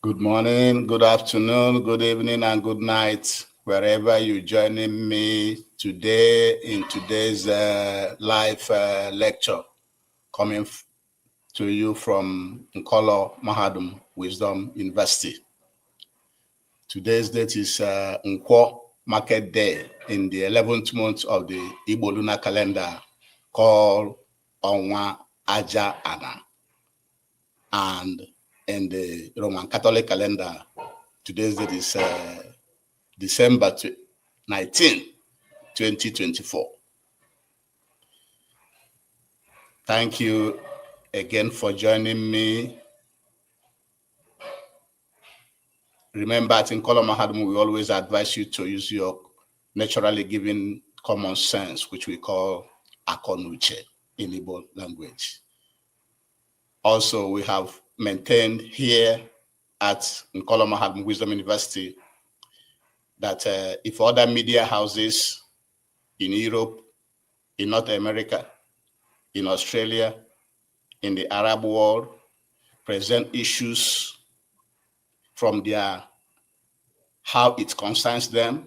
Good morning, good afternoon, good evening, and good night, wherever you're joining me today in today's live lecture coming to you from Nkolo Mahadum Wisdom University. Today's date is Nkwo Market Day in the 11th month of the Igbo lunar calendar called Onwa Aja Ana. And in the Roman Catholic calendar, today's date is December 19, 2024. Thank you again for joining me. Remember, at Nkolo Mahadum, we always advise you to use your naturally given common sense, which we call Akonuche in Igbo language. Also, we have maintained here at Nkolo Mahadum Wisdom University that if other media houses in Europe, in North America, in Australia, in the Arab world, present issues from their how it concerns them,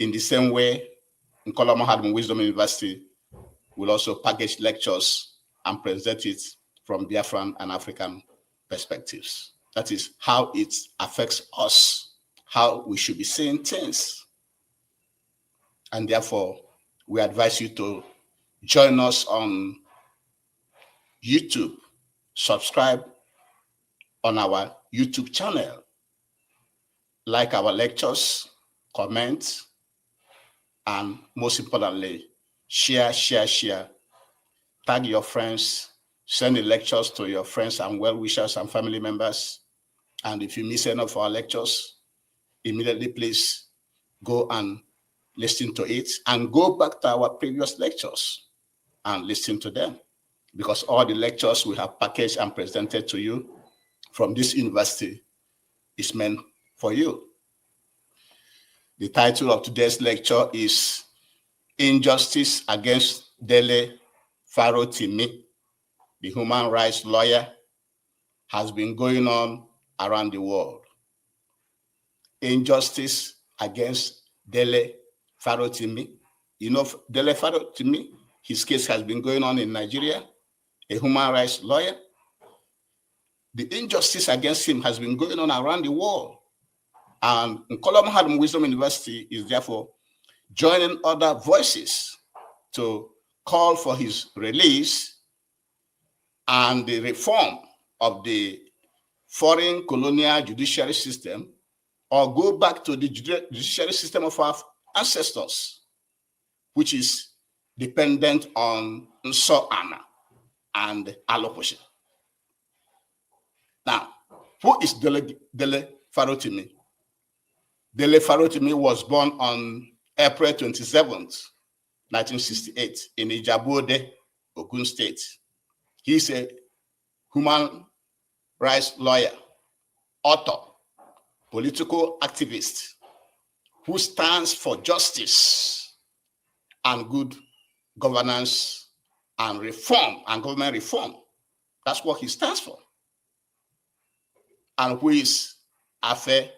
in the same way, Nkolo Mahadum Wisdom University will also package lectures and present it from Biafran and African perspectives. That is how it affects us, how we should be seeing things. And therefore, we advise you to join us on YouTube, subscribe on our YouTube channel, like our lectures, comment, and most importantly, share, tag your friends, send the lectures to your friends and well-wishers and family members. And if you miss any of our lectures, immediately please go and listen to it and go back to our previous lectures and listen to them, because all the lectures we have packaged and presented to you from this university is meant for you. The title of today's lecture is Injustice Against Dele Farotimi, the human rights lawyer, has been going on around the world. Injustice against Dele Farotimi. You know, Dele Farotimi, his case has been going on in Nigeria, a human rights lawyer. The injustice against him has been going on around the world. And Nkolo Mahadum Wisdom University is therefore joining other voices to call for his release and the reform of the foreign colonial judiciary system, or go back to the judiciary system of our ancestors, which is dependent on Nso Ana and Alukwushi. Now, who is Dele Farotimi? Dele Farotimi was born on April 27th, 1968 in Ijebu-Ode, Ogun State. He's a human rights lawyer, author, political activist who stands for justice and good governance and reform and government reform. That's what he stands for. And who is Afe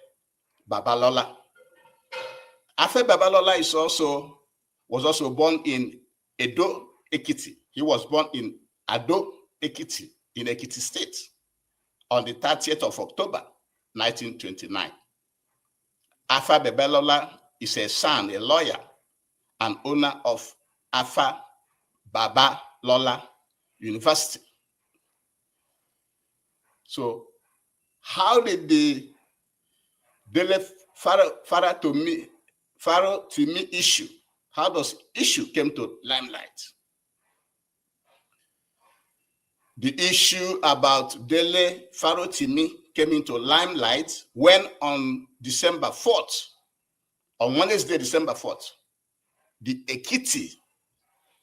Babalola? Afe Babalola was also born in Edo, Ekiti. He was born in Ado, Ekiti, in Ekiti State on the 30th of October, 1929. Afa Babalola is a son, a lawyer, and owner of Afa Babalola University. So, how did the Dele Farotimi issue, how does issue came to limelight? The issue about Dele Farotimi came into limelight when on December 4th, on Wednesday, December 4th, the Ekiti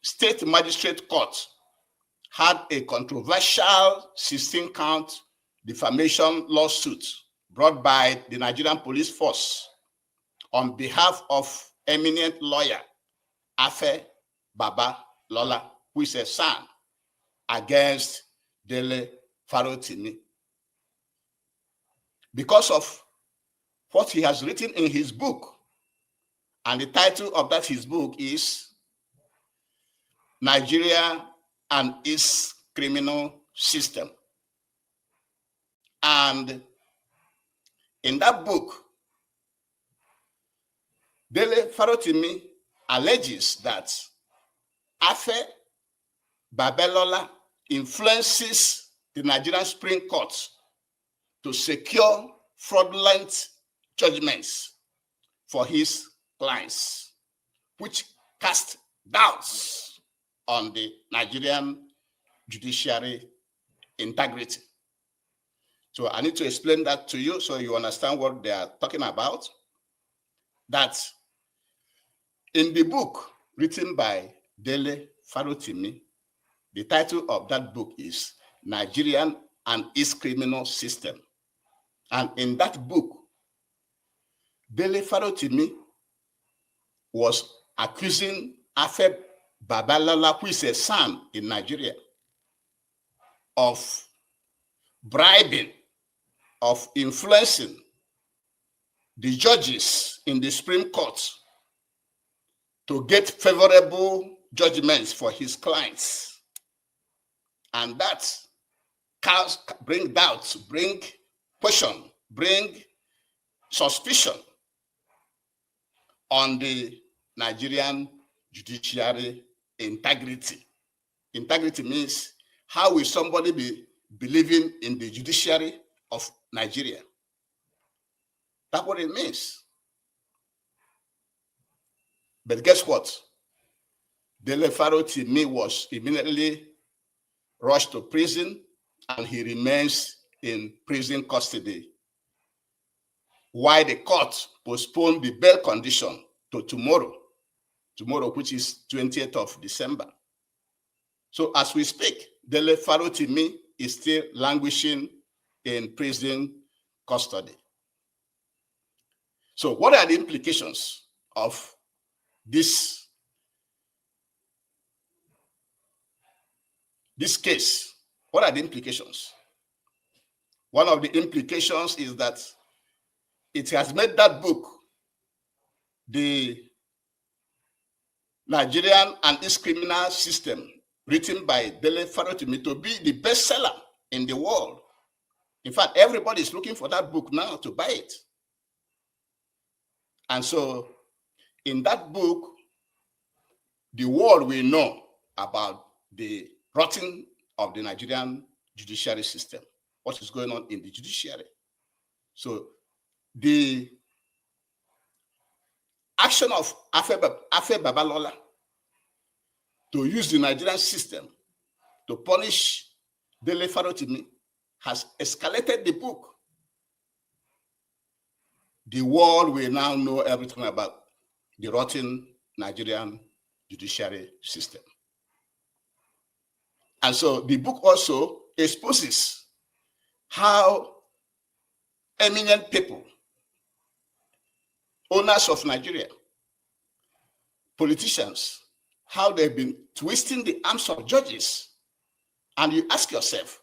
State Magistrate Court had a controversial 16-count defamation lawsuit brought by the Nigerian Police Force on behalf of eminent lawyer Afe Babalola, who is a son, against Dele Farotimi. because of what he has written in his book. And the title of that his book is Nigeria and its Criminal System. And in that book, Dele Farotimi alleges that Afe Babalola influences the Nigerian Supreme Court to secure fraudulent judgments for his clients, which cast doubts on the Nigerian judiciary integrity. So I need to explain that to you so you understand what they are talking about. That in the book written by Dele Farotimi, the title of that book is Nigerian and its Criminal System. And in that book, Dele Farotimi was accusing Afe Babalola, who is a son in Nigeria, of bribing, of influencing the judges in the Supreme Court to get favorable judgments for his clients. And that bring doubts, bring question, bring suspicion on the Nigerian judiciary integrity. Integrity means, how will somebody be believing in the judiciary of Nigeria? That's what it means. But guess what? Dele Farotimi was immediately rushed to prison, and he remains in prison custody while the court postponed the bail condition to tomorrow, which is 20th of December. So as we speak, Dele Farotimi is still languishing in prison custody. So what are the implications of this case? What are the implications? One of the implications is that it has made that book, the Nigerian and its Criminal System, written by Dele Farotimi, to be the bestseller in the world. In fact, everybody is looking for that book now to buy it. And so in that book, the world will know about the rotting of the Nigerian judiciary system, what is going on in the judiciary. So the action of Afe Babalola to use the Nigerian system to punish Dele Farotimi has escalated the book. The world will now know everything about the rotten Nigerian judiciary system. And so the book also exposes how eminent people, owners of Nigeria, politicians, how they've been twisting the arms of judges. And you ask yourself,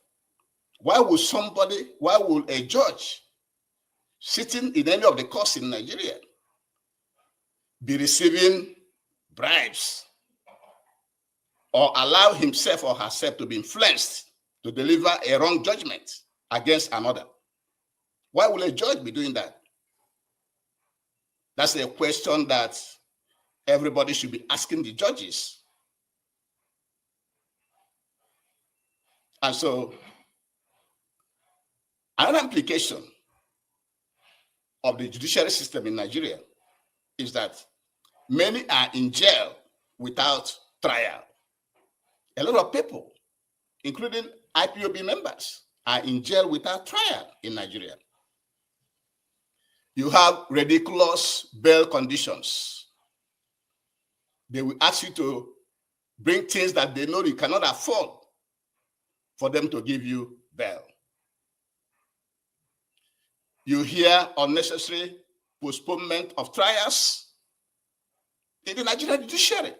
why would a judge sitting in any of the courts in Nigeria be receiving bribes or allow himself or herself to be influenced to deliver a wrong judgment against another? Why will a judge be doing that? That's a question that everybody should be asking the judges. And so, another implication of the judiciary system in Nigeria is that many are in jail without trial. A lot of people, including IPOB members, are in jail without trial in Nigeria. You have ridiculous bail conditions. They will ask you to bring things that they know you cannot afford for them to give you bail. You hear unnecessary postponement of trials in the Nigerian judiciary.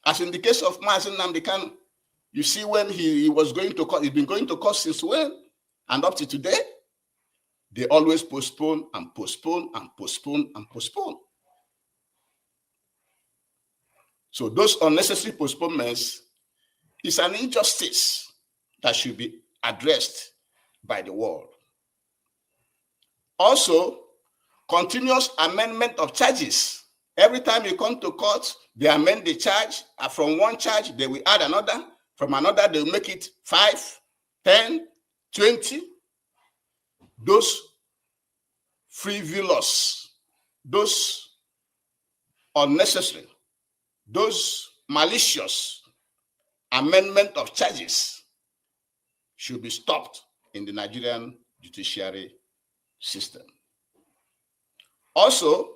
As in the case of Mazi Nnamdi Kanu, you see when he was going to court, he's been going to court since when? And up to today, They always postpone and postpone and postpone and postpone. So those unnecessary postponements is an injustice that should be addressed by the world. Also, continuous amendment of charges. Every time you come to court, they amend the charge. From one charge, they will add another. From another, they will make it 5, 10, 20. Those frivolous, those unnecessary, those malicious amendment of charges should be stopped in the Nigerian judiciary system. Also,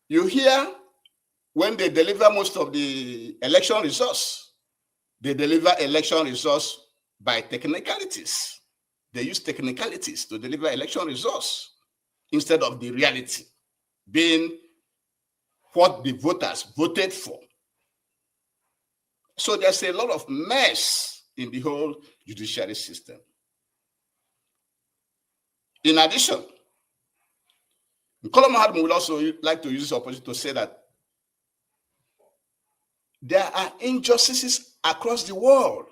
you hear when they deliver most of the election results, they deliver election results by technicalities. They use technicalities to deliver election results instead of the reality being what the voters voted for. So there's a lot of mess in the whole judiciary system. In addition, Nkola Mahadum would also like to use this opportunity to say that there are injustices across the world.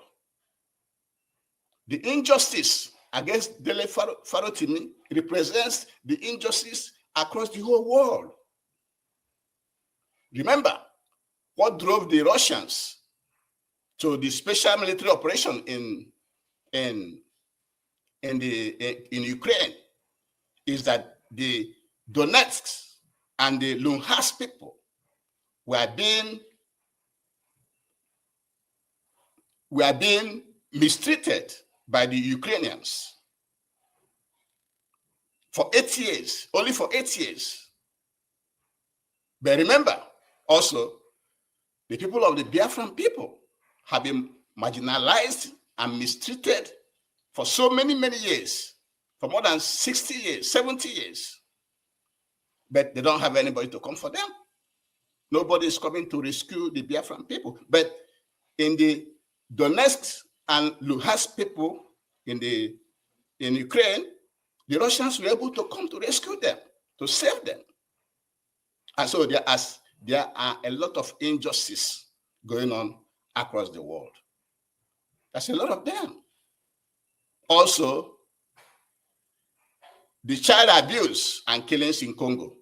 The injustice against Dele Farotimi represents the injustice across the whole world. Remember what drove the Russians to the special military operation in Ukraine is that the Donetsk and the Luhansk people were being mistreated by the Ukrainians for 8 years, only for 8 years. But remember, also, the people of the Biafran people have been marginalized and mistreated for so many, many years, for more than 60 years, 70 years. But they don't have anybody to come for them. Nobody is coming to rescue the Biafran people. But in the Donetsk and Luhansk people in Ukraine, the Russians were able to come to rescue them, to save them. And so there are a lot of injustice going on across the world. There's a lot of them. Also, the child abuse and killings in Congo,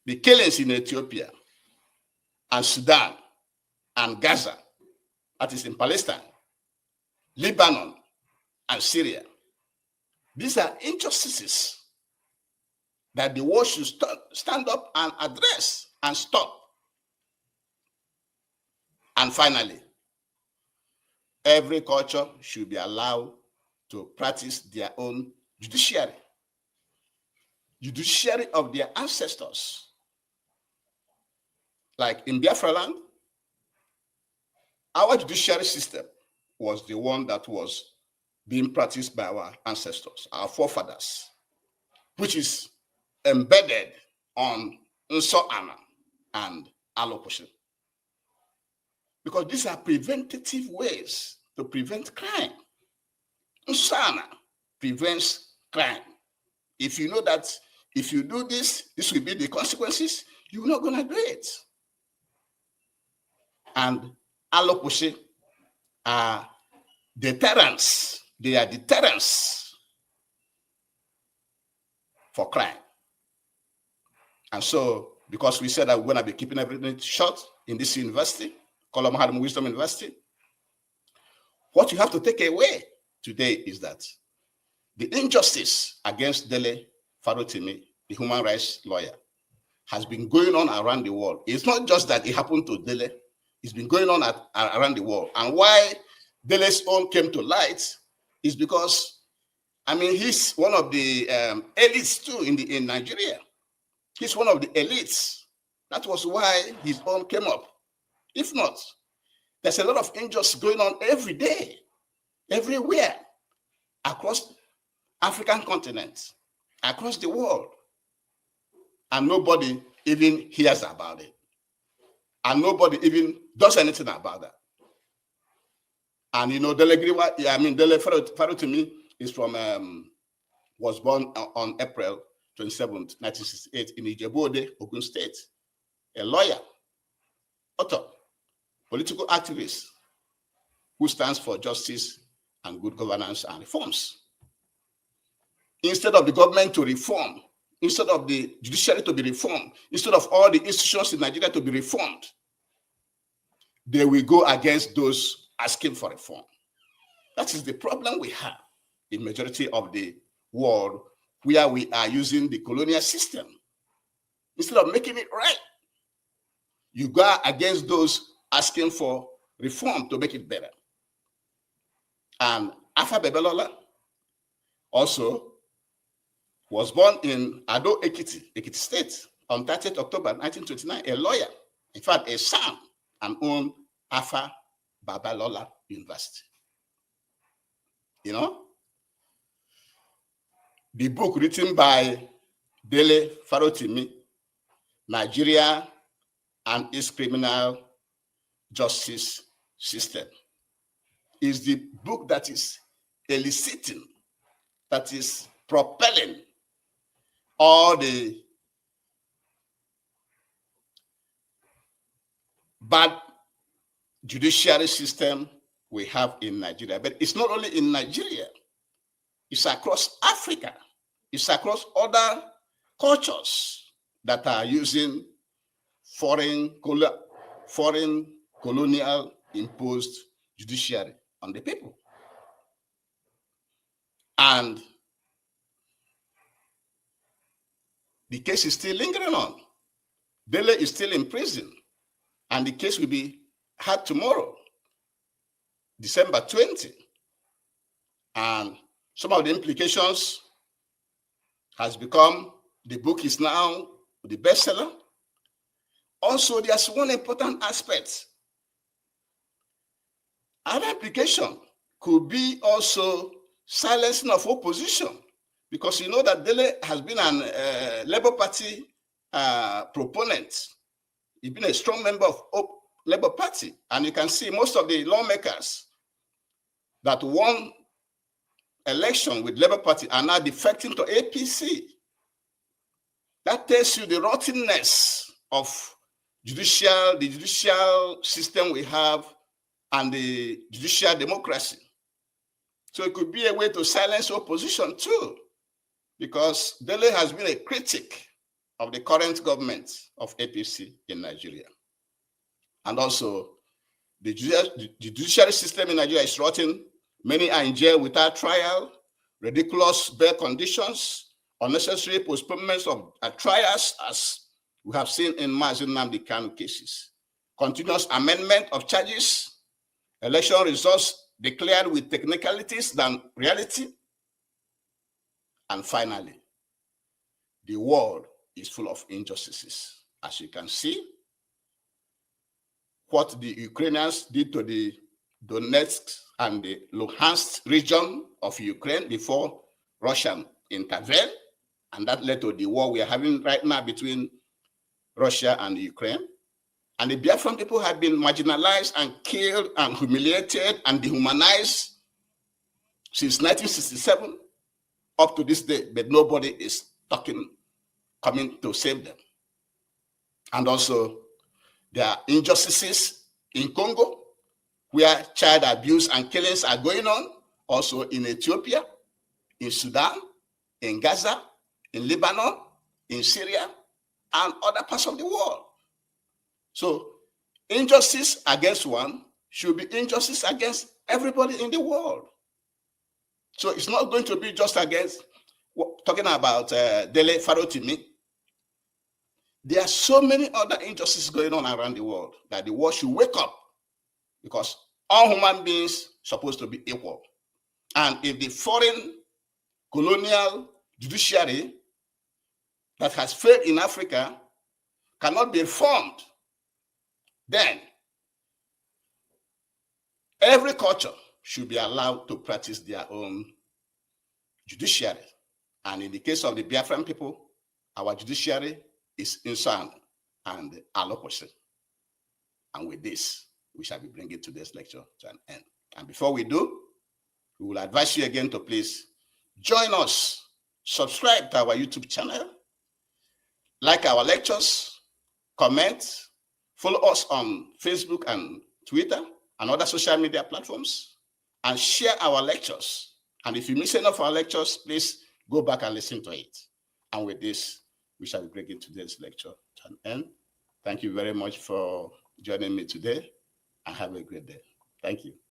the killings in Ethiopia and Sudan and Gaza, that is in Palestine, Lebanon and Syria. These are injustices that the world should stand up and address and stop. And finally, every culture should be allowed to practice their own judiciary of their ancestors. Like in Biafra land, our judiciary system was the one that was being practiced by our ancestors, our forefathers, which is embedded on Nso Ana and Alukwushi. Because these are preventative ways to prevent crime. Nso Ana prevents crime. If you know that if you do this, this will be the consequences, you're not going to do it. And Alukwushi are deterrents. They are deterrents for crime. And so, because we said that we're going to be keeping everything short in this university, Nkola Mahadum Wisdom University, what you have to take away today is that the injustice against Dele Farotimi, the human rights lawyer, has been going on around the world. It's not just that it happened to Dele, it's been going on around the world. And why Dele's own came to light is because, I mean, he's one of the elites too in Nigeria. He's one of the elites. That was why his own came up. If not, there's a lot of injustice going on every day, everywhere, across African continent, across the world. And nobody even hears about it. And nobody even does anything about that. And you know, Dele Farotimi is from was born on April 27th, 1968 in Ijebu-Ode, Ogun State. A lawyer, author, political activist who stands for justice and good governance and reforms. Instead of the government to reform, instead of the judiciary to be reformed, instead of all the institutions in Nigeria to be reformed, they will go against those asking for reform. That is the problem we have in majority of the world, where we are using the colonial system. Instead of making it right, you go against those asking for reform to make it better. And Afa Babalola also was born in Ado Ekiti, Ekiti State, on 30th October 1929, a lawyer, in fact, a son, and owned Afa Babalola University. You know, the book written by Dele Farotimi, Nigeria and its Criminal Justice System, is the book that is eliciting, that is propelling all the bad judiciary system we have in Nigeria. But it's not only in Nigeria, it's across Africa, it's across other cultures that are using foreign colonial imposed judiciary on the people. And the case is still lingering on. Dele is still in prison, and the case will be heard tomorrow, December 20. And some of the implications has become, the book is now the bestseller. Also, there's one important aspect. Another implication could be also silencing of opposition, because you know that Dele has been an Labour Party proponent. He's been a strong member of Labour Party, and you can see most of the lawmakers that won election with Labour Party are now defecting to APC. That tells you the rottenness of the judicial system we have and the judicial democracy. So it could be a way to silence opposition too, because Dele has been a critic of the current government of APC in Nigeria. And also, the judiciary system in Nigeria is rotten. Many are in jail without trial, ridiculous bail conditions, unnecessary postponements of trials, as we have seen in Mazi Nnamdi Kanu cases, continuous amendment of charges, election results declared with technicalities than reality. And finally, the world is full of injustices. As you can see, what the Ukrainians did to the Donetsk and the Luhansk region of Ukraine before Russia intervened, and that led to the war we are having right now between Russia and Ukraine. And the Biafran people have been marginalized and killed and humiliated and dehumanized since 1967 up to this day, but nobody is coming to save them. And also, there are injustices in Congo, where child abuse and killings are going on, also in Ethiopia, in Sudan, in Gaza, in Lebanon, in Syria, and other parts of the world. So injustice against one should be injustice against everybody in the world. So it's not going to be just against, talking about Dele Farotimi. There are so many other injustices going on around the world that the world should wake up, because all human beings are supposed to be equal. And if the foreign colonial judiciary that has failed in Africa cannot be reformed, then every culture should be allowed to practice their own judiciary. And in the case of the Biafran people, our judiciary is unsound and Alukwushi. And with this, we shall be bringing today's lecture to an end. And before we do, we will advise you again to please join us, subscribe to our YouTube channel, like our lectures, comment, follow us on Facebook and Twitter and other social media platforms, and share our lectures. And if you miss any of our lectures, please go back and listen to it. And with this, we shall be bringing today's lecture to an end. Thank you very much for joining me today, and have a great day. Thank you.